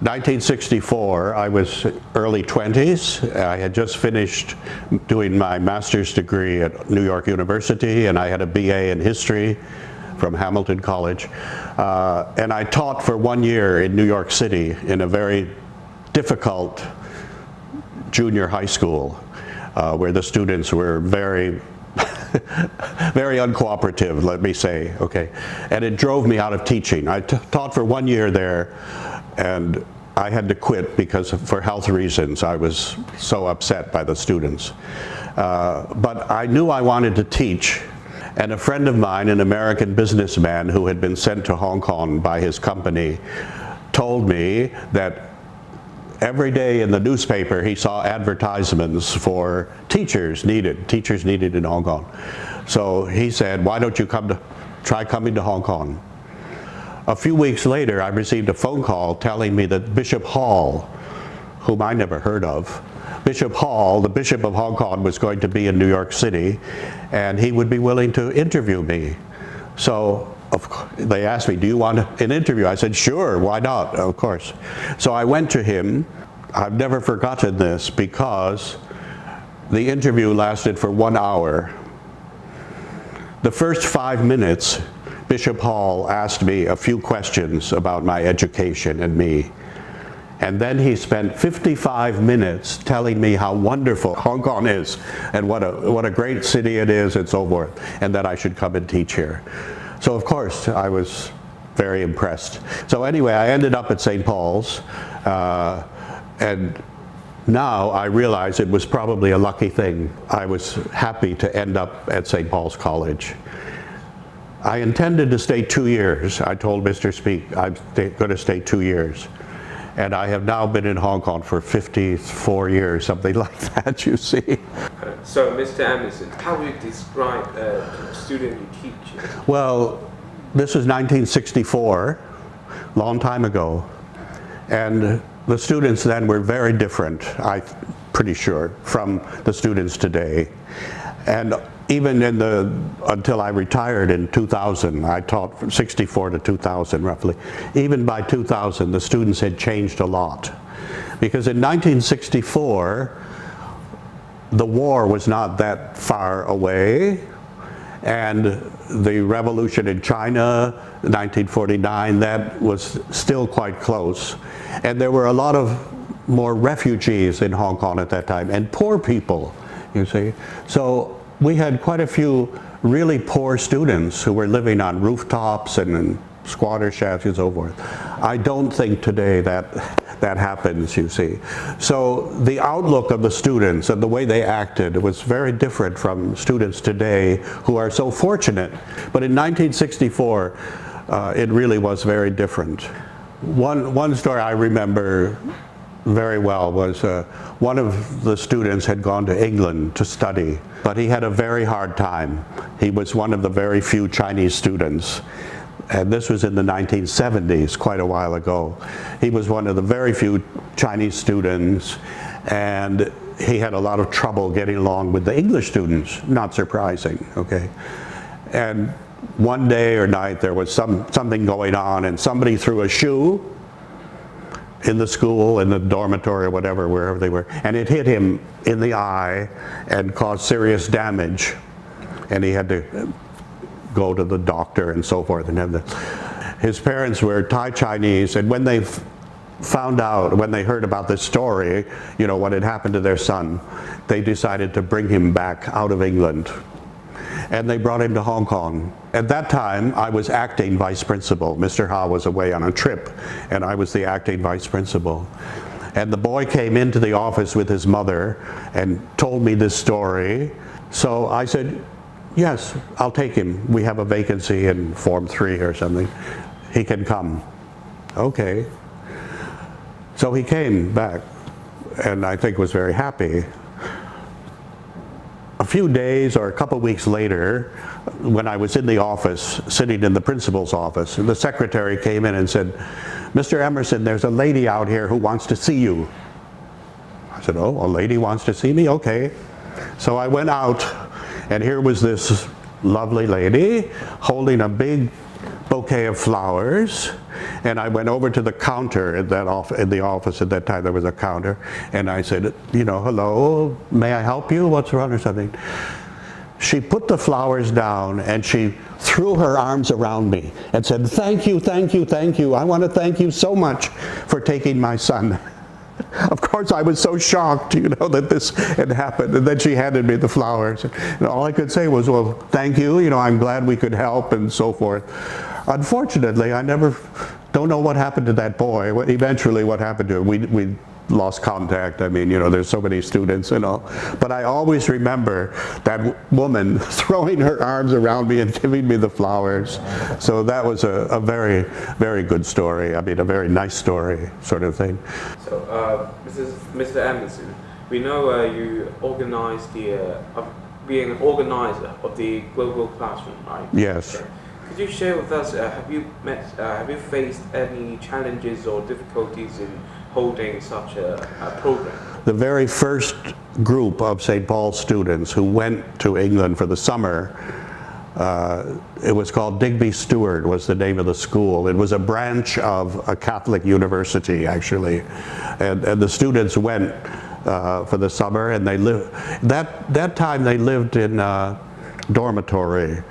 1964, I was early 20s. I had just finished doing my master's degree at New York University, and I had a BA in history from Hamilton College. And I taught for 1 year in New York City in a very difficult junior high school where the students were very very uncooperative, let me say, okay. And it drove me out of teaching. I taught for 1 year there, and I had to quit because for health reasons. I was so upset by the students. But I knew I wanted to teach, and a friend of mine, an American businessman who had been sent to Hong Kong by his company, told me that every day in the newspaper he saw advertisements for teachers needed in Hong Kong. So he said, why don't you try coming to Hong Kong? A few weeks later, I received a phone call telling me that Bishop Hall, whom I never heard of, Bishop Hall, the Bishop of Hong Kong, was going to be in New York City, and he would be willing to interview me. So they asked me, do you want an interview? I said, sure, why not, of course. So I went to him. I've never forgotten this because the interview lasted for 1 hour. The first 5 minutes, Bishop Hall asked me a few questions about my education and me. And then he spent 55 minutes telling me how wonderful Hong Kong is and what a great city it is and so forth, and that I should come and teach here. So of course I was very impressed. So anyway, I ended up at St. Paul's, and now I realize it was probably a lucky thing. I was happy to end up at St. Paul's College. I intended to stay 2 years. I told Mr. Speak I'm going to stay 2 years. And I have now been in Hong Kong for 54 years, something like that, you see. So, Mr. Emerson, how would you describe the student you teach? Well, this is 1964, long time ago. And the students then were very different, I'm pretty sure, from the students today. And even until I retired in 2000, I taught from 64 to 2000 roughly. Even by 2000, the students had changed a lot. Because in 1964, the war was not that far away, and the revolution in China, 1949, that was still quite close. And there were a lot of more refugees in Hong Kong at that time, and poor people, you see. So we had quite a few really poor students who were living on rooftops and in squatter shacks and so forth. I don't think today that happens, you see. So the outlook of the students and the way they acted was very different from students today who are so fortunate. But in 1964, it really was very different. One story I remember very well was one of the students had gone to England to study, but he had a very hard time. He was one of the very few Chinese students, and this was in the 1970s, quite a while ago. He was one of the very few Chinese students, and he had a lot of trouble getting along with the English students, not surprising, okay? And one day or night there was something going on, and somebody threw a shoe in the school, in the dormitory or whatever, wherever they were, and it hit him in the eye and caused serious damage, and he had to go to the doctor and so forth. And his parents were Thai Chinese, and when they found out, when they heard about this story, you know, what had happened to their son, they decided to bring him back out of England. And they brought him to Hong Kong. At that time, I was acting vice principal. Mr. Ha was away on a trip, and I was the acting vice principal. And the boy came into the office with his mother and told me this story. So I said, yes, I'll take him. We have a vacancy in Form 3 or something. He can come. Okay. So he came back, and I think was very happy. A few days or a couple weeks later, when I was in the office, sitting in the principal's office, the secretary came in and said, Mr. Emerson, there's a lady out here who wants to see you. I said, oh, a lady wants to see me? Okay. So I went out, and here was this lovely lady holding a big bouquet of flowers, and I went over to the counter in the office at that time. There was a counter, and I said, you know, hello, may I help you? What's wrong or something? She put the flowers down and she threw her arms around me and said, thank you, thank you, thank you. I want to thank you so much for taking my son. Of course, I was so shocked, you know, that this had happened. And then she handed me the flowers. And all I could say was, well, thank you. You know, I'm glad we could help and so forth. Unfortunately, don't know what happened to that boy. Eventually, what happened to him? We lost contact. I mean, you know, there's so many students and all. But I always remember that woman throwing her arms around me and giving me the flowers. So that was a very, very good story. I mean, a very nice story sort of thing. So, Mr. Emerson, we know you organized being an organizer of the global classroom, right? Yes. Okay. Could you share with us, have you faced any challenges or difficulties in holding such a program? The very first group of St. Paul's students who went to England for the summer, it was called Digby Stewart was the name of the school. It was a branch of a Catholic university, actually. And the students went for the summer, and they lived, that time they lived in a dormitory.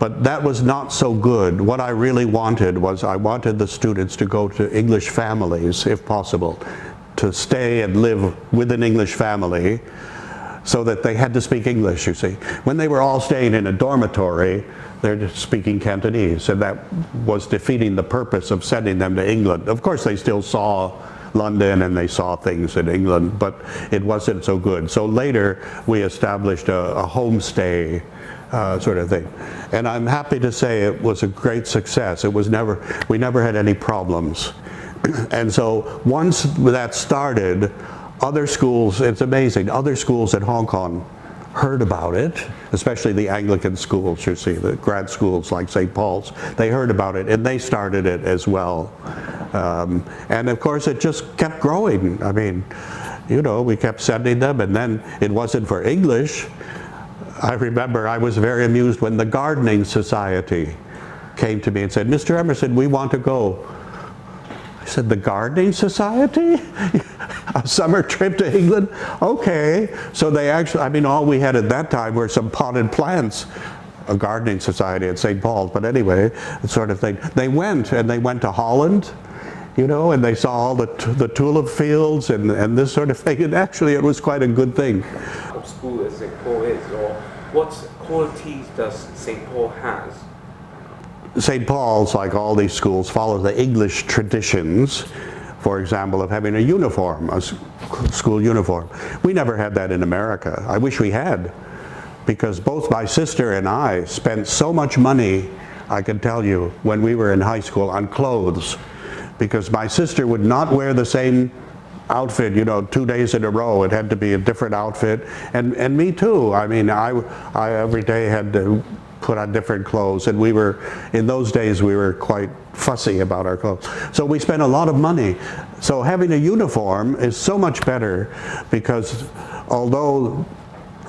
But that was not so good. What I really wanted was I wanted the students to go to English families, if possible, to stay and live with an English family so that they had to speak English, you see. When they were all staying in a dormitory, they're just speaking Cantonese, and that was defeating the purpose of sending them to England. Of course, they still saw London and they saw things in England, but it wasn't so good. So later, we established a homestay sort of thing. And I'm happy to say it was a great success. We never had any problems. And so once that started, other schools, it's amazing, other schools in Hong Kong heard about it, especially the Anglican schools, you see, the grad schools like St. Paul's, they heard about it and they started it as well. And of course it just kept growing. I mean, you know, we kept sending them, and then it wasn't for English. I remember I was very amused when the Gardening Society came to me and said, Mr. Emerson, we want to go. I said, the Gardening Society? A summer trip to England? Okay. So they actually, I mean, all we had at that time were some potted plants, a gardening society at St. Paul's, but anyway, that sort of thing. They went, and they went to Holland, you know, and they saw all the tulip fields and this sort of thing, and actually it was quite a good thing. School as St. Paul is, or what qualities does St. Paul has? St. Paul's, like all these schools, follow the English traditions, for example, of having a uniform, a school uniform. We never had that in America. I wish we had, because both my sister and I spent so much money, I can tell you, when we were in high school on clothes, because my sister would not wear the same outfit, you know, 2 days in a row. It had to be a different outfit, and me too. I mean, I every day had to put on different clothes, and in those days we were quite fussy about our clothes. So we spent a lot of money. So having a uniform is so much better, because although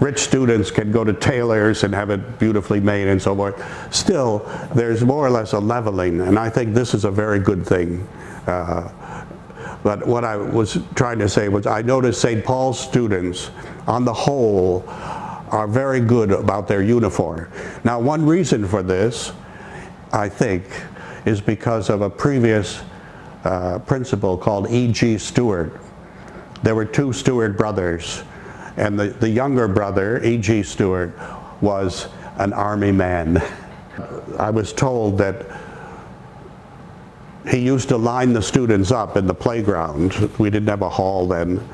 rich students can go to tailors and have it beautifully made and so forth, still there's more or less a leveling, and I think this is a very good thing. But what I was trying to say was I noticed St. Paul's students, on the whole, are very good about their uniform. Now, one reason for this, I think, is because of a previous principal called E.G. Stewart. There were two Stewart brothers, and the younger brother, E.G. Stewart, was an army man. I was told that he used to line the students up in the playground. We didn't have a hall then.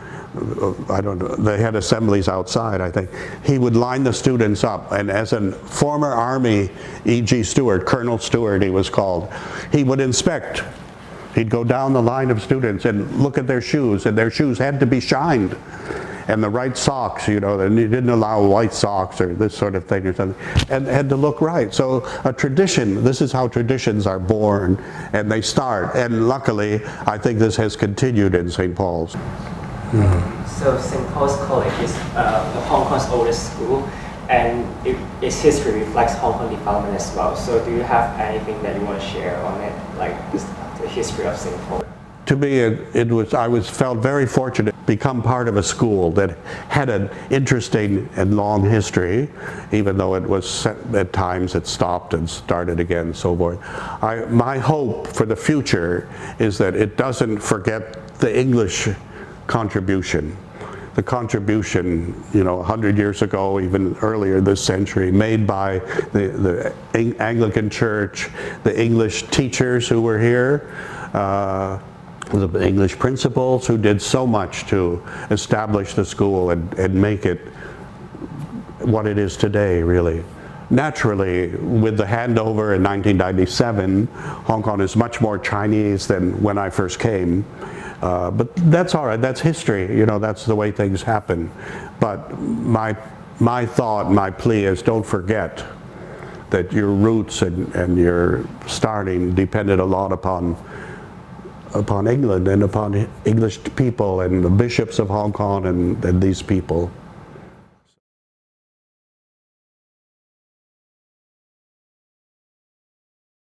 I don't know, they had assemblies outside, I think. He would line the students up, and as a former Army E.G. Stewart, Colonel Stewart he was called, he would inspect. He'd go down the line of students and look at their shoes, and their shoes had to be shined. And the right socks, you know, and he didn't allow white socks or this sort of thing or something, and had to look right. So a tradition, this is how traditions are born, and they start. And luckily, I think this has continued in St. Paul's. So St. Paul's College is Hong Kong's oldest school, and its history reflects Hong Kong development as well. So do you have anything that you want to share on it, like the history of Singapore? To me, I felt very fortunate to become part of a school that had an interesting and long history, even though it was at times it stopped and started again and so forth. My hope for the future is that it doesn't forget the English contribution. The contribution, 100 years ago, even earlier this century, made by the Anglican Church, the English teachers who were here, the English principals who did so much to establish the school and make it what it is today, really. Naturally, with the handover in 1997, Hong Kong is much more Chinese than when I first came. But that's all right, that's history, that's the way things happen. But my thought, my plea is don't forget that your roots and your starting depended a lot upon England and upon English people and the bishops of Hong Kong and these people.